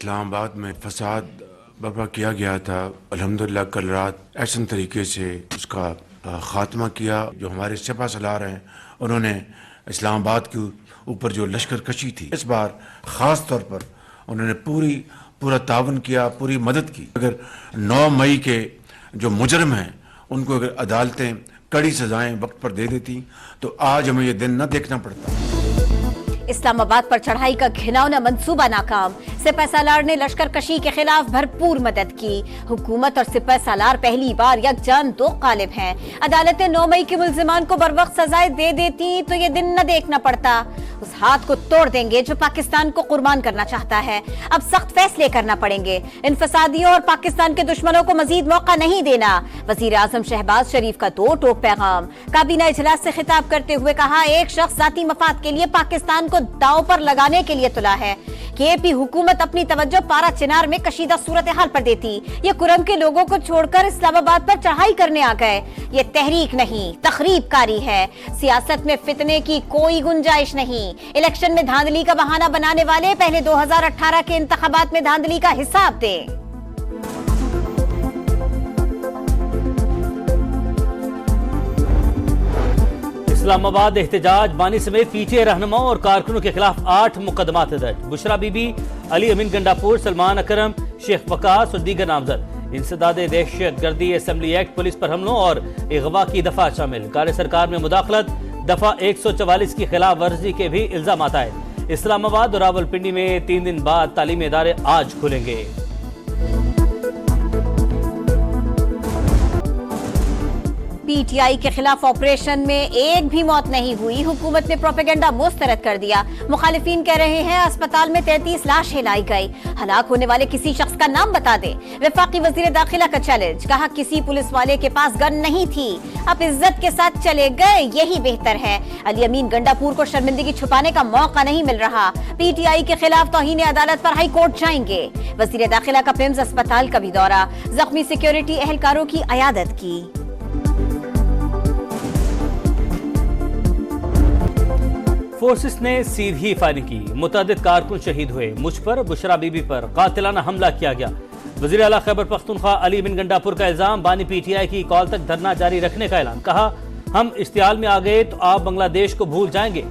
اسلام آباد میں فساد برپا کیا گیا تھا، الحمدللہ کل رات احسن طریقے سے اس کا خاتمہ کیا۔ جو ہمارے سپہ سالار ہیں انہوں نے اسلام آباد کے اوپر جو لشکر کشی تھی، اس بار خاص طور پر انہوں نے پورا تعاون کیا، پوری مدد کی۔ اگر 9 مئی کے جو مجرم ہیں ان کو اگر عدالتیں کڑی سزائیں وقت پر دے دیتی تو آج ہمیں یہ دن نہ دیکھنا پڑتا۔ اسلام آباد پر چڑھائی کا گھناؤنا منصوبہ ناکام، سپہ سالار نے لشکر کشی کے خلاف بھرپور مدد کی۔ حکومت اور سپہ سالار پہلی بار یکجان دو قالب ہیں۔ عدالتیں 9 مئی کے ملزمان کو بروقت سزائیں دے دیتی تو یہ دن نہ دیکھنا پڑتا۔ اس ہاتھ کو توڑ دیں گے جو پاکستان کو قربان کرنا چاہتا ہے۔ اب سخت فیصلے کرنا پڑیں گے۔ ان فسادیوں اور پاکستان کے دشمنوں کو مزید موقع نہیں دینا۔ وزیر اعظم شہباز شریف کا دو ٹوک پیغام۔ کابینہ اجلاس سے خطاب کرتے ہوئے کہا، ایک شخص ذاتی مفاد کے لیے پاکستان کو داؤ پر لگانے کے لیے تلا ہے کہ اے پی حکومت اپنی توجہ پارا چنار میں کشیدہ صورتحال پر دیتی۔ یہ کرم کے لوگوں کو چھوڑ کر اسلام آباد پر چڑھائی کرنے آ گئے۔ یہ تحریک نہیں، تخریب کاری ہے۔ سیاست میں فتنے کی کوئی گنجائش نہیں۔ الیکشن میں دھاندلی کا بہانہ بنانے والے پہلے 2018 کے انتخابات میں دھاندلی کا حساب دیں۔ اسلام آباد احتجاج، بانی سمیت پی ٹی آئی رہنماؤں اور کارکنوں کے خلاف 8 مقدمات درج۔ بشرا بی بی، علی امین گنڈاپور، سلمان اکرم، شیخ وقاص اور دیگر نامزد۔ انسداد دہشت گردی، اسمبلی ایکٹ، پولیس پر حملوں اور اغوا کی دفعہ شامل۔ کار سرکار میں مداخلت، دفعہ 144 کی خلاف ورزی کے بھی الزامات آئے۔ اسلام آباد اور راولپنڈی میں 3 دن بعد تعلیمی ادارے آج کھلیں گے۔ پی ٹی آئی کے خلاف آپریشن میں ایک بھی موت نہیں ہوئی۔ حکومت نے پروپیگنڈا مسترد کر دیا۔ مخالفین کہہ رہے ہیں اسپتال میں 33 لاشیں لائی گئی۔ ہلاک ہونے والے کسی شخص کا نام بتا دیں۔ وفاقی وزیر داخلہ کا چیلنج، کہا کسی پولیس والے کے پاس گن نہیں تھی، اب عزت کے ساتھ چلے گئے، یہی بہتر ہے۔ علی امین گنڈاپور کو شرمندگی چھپانے کا موقع نہیں مل رہا۔ پی ٹی آئی کے خلاف توہین عدالت پر ہائی کورٹ جائیں گے۔ وزیر داخلہ کا پیمز اسپتال کا بھی دورہ، زخمی سیکیورٹی اہلکاروں کی عیادت کی۔ فورسز نے سیدھی فائرنگ کی، متعدد کارکن شہید ہوئے۔ مجھ پر، بشرا بی بی پر قاتلانہ حملہ کیا گیا۔ وزیر اعلیٰ خیبر پختونخوا علی امین گنڈاپور کا الزام، بانی پی ٹی آئی کی کال تک دھرنا جاری رکھنے کا اعلان۔ کہا، ہم اشتعال میں آ گئے تو آپ بنگلہ دیش کو بھول جائیں گے۔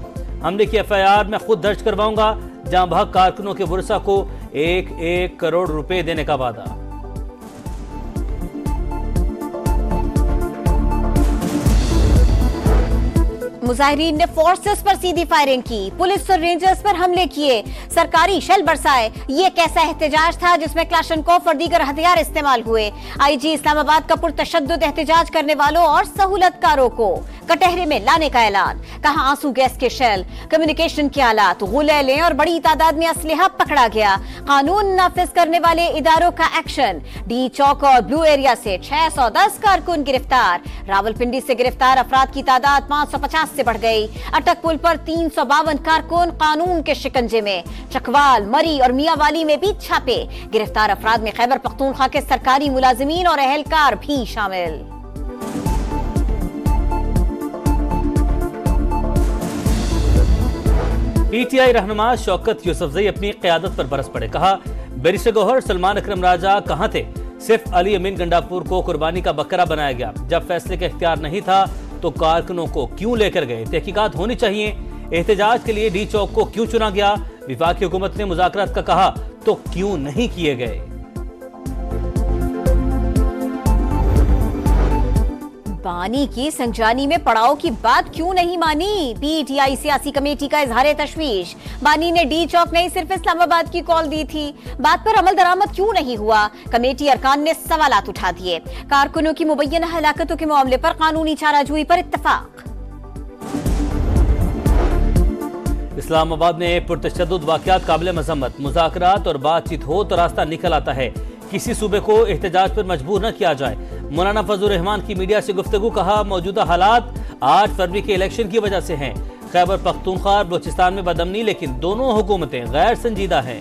حملے کی FIR میں خود درج کرواؤں گا۔ جہاں بھاگ کارکنوں کے ورثاء کو 1 کروڑ روپے دینے کا وعدہ۔ مظاہرین نے فورسز پر سیدھی فائرنگ کی، پولیس اور رینجرز پر حملے کیے، سرکاری شیل برسائے۔ یہ کیسا احتجاج تھا جس میں کلاشنکوف اور دیگر ہتھیار استعمال ہوئے؟ آئی جی اسلام آباد کا پرتشدد احتجاج کرنے والوں اور سہولت کاروں کو کٹہرے میں لانے کا اعلان۔ کہا آنسو گیس کے شیل، کمیونیکیشن کے آلات، غلیلیں اور بڑی تعداد میں اسلحہ پکڑا گیا۔ قانون نافذ کرنے والے اداروں کا ایکشن۔ ڈی چوک اور بلو ایریا سے 610 کارکن گرفتار۔ راولپنڈی سے گرفتار افراد کی تعداد 550 سے بڑھ گئی۔ اٹک پل پر 352 کارکن قانون کے شکنجے میں۔ چکوال، مری اور میاں والی میں بھی چھاپے۔ گرفتار افراد میں خیبر پختونخوا کے سرکاری ملازمین اور اہلکار بھی شامل۔ پی ٹی آئی رہنما شوکت یوسفزئی اپنی قیادت پر برس پڑے۔ کہا، بیرسٹر گوہر سلمان اکرم راجہ کہاں تھے؟ صرف علی امین گنڈاپور کو قربانی کا بکرا بنایا گیا۔ جب فیصلے کا اختیار نہیں تھا تو کارکنوں کو کیوں لے کر گئے؟ تحقیقات ہونی چاہیے۔ احتجاج کے لیے ڈی چوک کو کیوں چنا گیا؟ وفاقی حکومت نے مذاکرات کا کہا تو کیوں نہیں کیے گئے؟ بانی کی سنجانی میں پڑاؤ کی بات کیوں نہیں مانی؟ پی ٹی آئی سیاسی کمیٹی کا اظہار تشویش۔ بانی نے ڈی چوک نہیں صرف اسلام آباد کی کال دی تھی، بات پر عمل درآمد کیوں نہیں ہوا؟ کمیٹی ارکان نے سوالات اٹھا دیے۔ کارکنوں کی مبینہ ہلاکتوں کے معاملے پر قانونی چارہ جوئی پر اتفاق۔ اسلام آباد میں پرتشدد واقعات قابل مذمت۔ مذاکرات اور بات چیت ہو تو راستہ نکل آتا ہے، کسی صوبے کو احتجاج پر مجبور نہ کیا جائے۔ مولانا فضل الرحمان کی میڈیا سے گفتگو، کہا موجودہ حالات 8 فروری کے الیکشن کی وجہ سے ہیں۔ خیبر پختونخوا بلوچستان میں بدامنی، لیکن دونوں حکومتیں غیر سنجیدہ ہیں۔